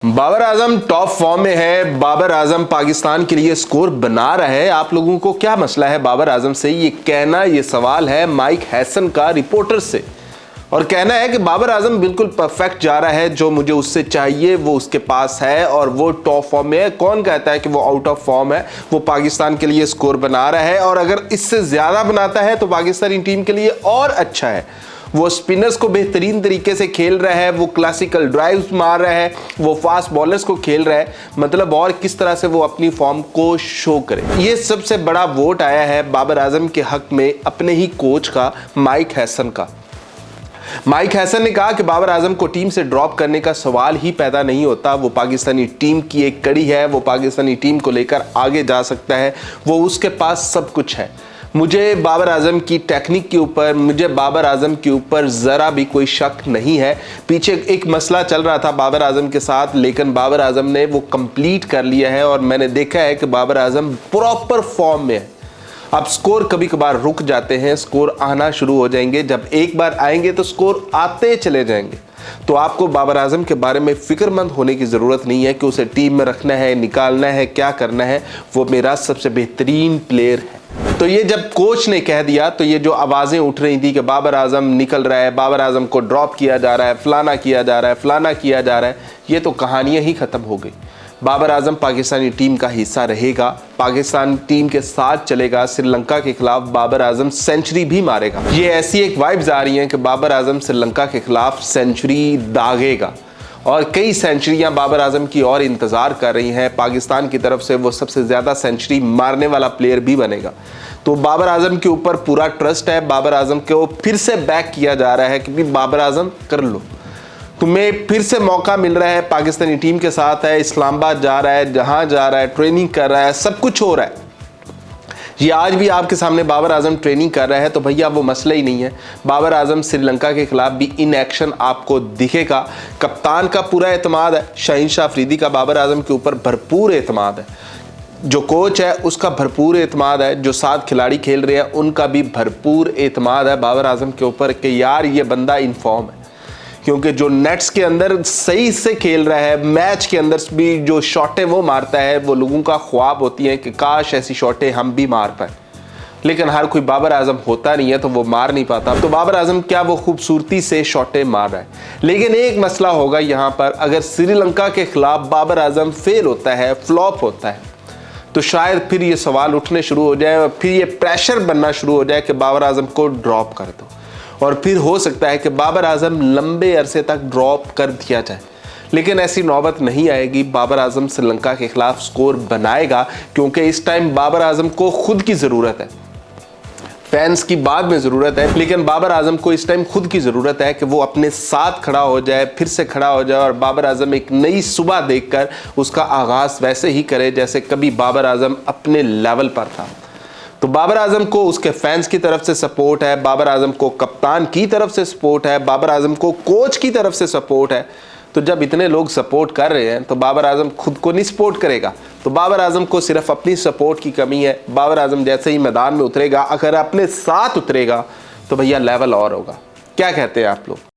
Babar Azam top form में है। बाबर आजम पाकिस्तान के लिए स्कोर बना रहा है। आप लोगों को क्या मसला है बाबर आजम से, ये कहना, ये सवाल है माइक हैसन का रिपोर्टर से। और कहना है कि बाबर आजम बिल्कुल परफेक्ट जा रहा है, जो मुझे उससे चाहिए वो उसके पास है और वो टॉप फॉर्म में है। कौन कहता है कि वो आउट ऑफ फॉर्म है? वो पाकिस्तान के लिए स्कोर बना रहा है और अगर इससे ज्यादा बनाता है तो पाकिस्तानी टीम के लिए और अच्छा है। वो स्पिनर्स को बेहतरीन तरीके से खेल रहा है, वो क्लासिकल ड्राइव्स मार रहा है, वो फास्ट बॉलर्स को खेल रहा है। मतलब और किस तरह से वो अपनी फॉर्म को शो करे। ये सबसे बड़ा वोट आया है बाबर आजम के हक में अपने ही कोच का, माइक हैसन का। माइक हैसन ने कहा कि बाबर आजम को टीम से ड्रॉप करने का सवाल ही पैदा नहीं होता। वो पाकिस्तानी टीम की एक कड़ी है, वो पाकिस्तानी टीम को लेकर आगे जा सकता है, वो उसके पास सब कुछ है। मुझे बाबर आजम की टेक्निक के ऊपर, मुझे बाबर आजम के ऊपर ज़रा भी कोई शक नहीं है। पीछे एक मसला चल रहा था बाबर आजम के साथ, लेकिन बाबर आजम ने वो कंप्लीट कर लिया है और मैंने देखा है कि बाबर आजम प्रॉपर फॉर्म में है। अब स्कोर कभी कभार रुक जाते हैं, स्कोर आना शुरू हो जाएंगे। जब एक बार आएंगे तो स्कोर आते चले जाएंगे। तो आपको बाबर आजम के बारे में फिक्रमंद होने की ज़रूरत नहीं है कि उसे टीम में रखना है, निकालना है, क्या करना है। वो मेरा सबसे बेहतरीन प्लेयर है। तो ये जब कोच ने कह दिया तो ये जो आवाज़ें उठ रही थी कि बाबर आजम निकल रहा है, बाबर आजम को ड्रॉप किया जा रहा है, फलाना किया जा रहा है, फलाना किया जा रहा है, ये तो कहानियाँ ही ख़त्म हो गई। बाबर आजम पाकिस्तानी टीम का हिस्सा रहेगा, पाकिस्तान टीम के साथ चलेगा। श्रीलंका के खिलाफ बाबर आजम सेंचुरी भी मारेगा। ये ऐसी एक वाइब्स आ रही हैं कि बाबर आजम श्रीलंका के खिलाफ सेंचुरी दागेगा और कई सेंचुरियां बाबर आजम की और इंतज़ार कर रही हैं। पाकिस्तान की तरफ से वो सबसे ज़्यादा सेंचुरी मारने वाला प्लेयर भी बनेगा। तो बाबर आजम के ऊपर पूरा ट्रस्ट है। बाबर आजम को फिर से बैक किया जा रहा है कि बाबर आजम कर लो, तुम्हें फिर से मौका मिल रहा है। पाकिस्तानी टीम के साथ है, इस्लामाबाद जा रहा है, जहां जा रहा है, ट्रेनिंग कर रहा है, सब कुछ हो रहा है। ये आज भी आपके सामने बाबर आजम ट्रेनिंग कर रहा है, तो भैया वो मसला ही नहीं है। बाबर आजम श्रीलंका के खिलाफ भी इन एक्शन आपको दिखेगा। कप्तान का पूरा एतमाद है, शाहीन शाह अफरीदी का बाबर आजम के ऊपर भरपूर एतमाद है। जो कोच है उसका भरपूर एतमाद है, जो साथ खिलाड़ी खेल रहे हैं उनका भी भरपूर एतमाद है बाबर आजम के ऊपर कि यार ये बंदा इन फॉर्म है। क्योंकि जो नेट्स के अंदर सही से खेल रहा है, मैच के अंदर भी जो शॉटें वो मारता है, वो लोगों का ख्वाब होती है कि काश ऐसी शॉटें हम भी मार पाए। लेकिन हर कोई बाबर आजम होता नहीं है तो वो मार नहीं पाता। तो बाबर आजम क्या वो खूबसूरती से शॉटें मार रहा है। लेकिन एक मसला होगा यहाँ पर, अगर श्रीलंका के खिलाफ बाबर आजम फेल होता है, फ्लॉप होता है, तो शायद फिर ये सवाल उठने शुरू हो जाए और फिर ये प्रेशर बनना शुरू हो जाए कि बाबर आजम को ड्रॉप कर दो। और फिर हो सकता है कि बाबर आजम लंबे अरसे तक ड्रॉप कर दिया जाए। लेकिन ऐसी नौबत नहीं आएगी। बाबर आजम श्रीलंका के खिलाफ स्कोर बनाएगा, क्योंकि इस टाइम बाबर आजम को खुद की ज़रूरत है। फैंस की बाद में ज़रूरत है, लेकिन बाबर आजम को इस टाइम खुद की ज़रूरत है कि वो अपने साथ खड़ा हो जाए, फिर से खड़ा हो जाए और बाबर आजम एक नई सुबह देखकर उसका आगाज़ वैसे ही करे जैसे कभी बाबर आजम अपने लेवल पर था। तो बाबर आजम को उसके फैंस की तरफ से सपोर्ट है, बाबर आजम को कप्तान की तरफ से सपोर्ट है, बाबर आजम को कोच की तरफ से सपोर्ट है। तो जब इतने लोग सपोर्ट कर रहे हैं तो बाबर आजम खुद को नहीं सपोर्ट करेगा। तो बाबर आजम को सिर्फ अपनी सपोर्ट की कमी है। बाबर आजम जैसे ही मैदान में उतरेगा, अगर अपने साथ उतरेगा तो भैया लेवल और होगा। क्या कहते हैं आप लोग?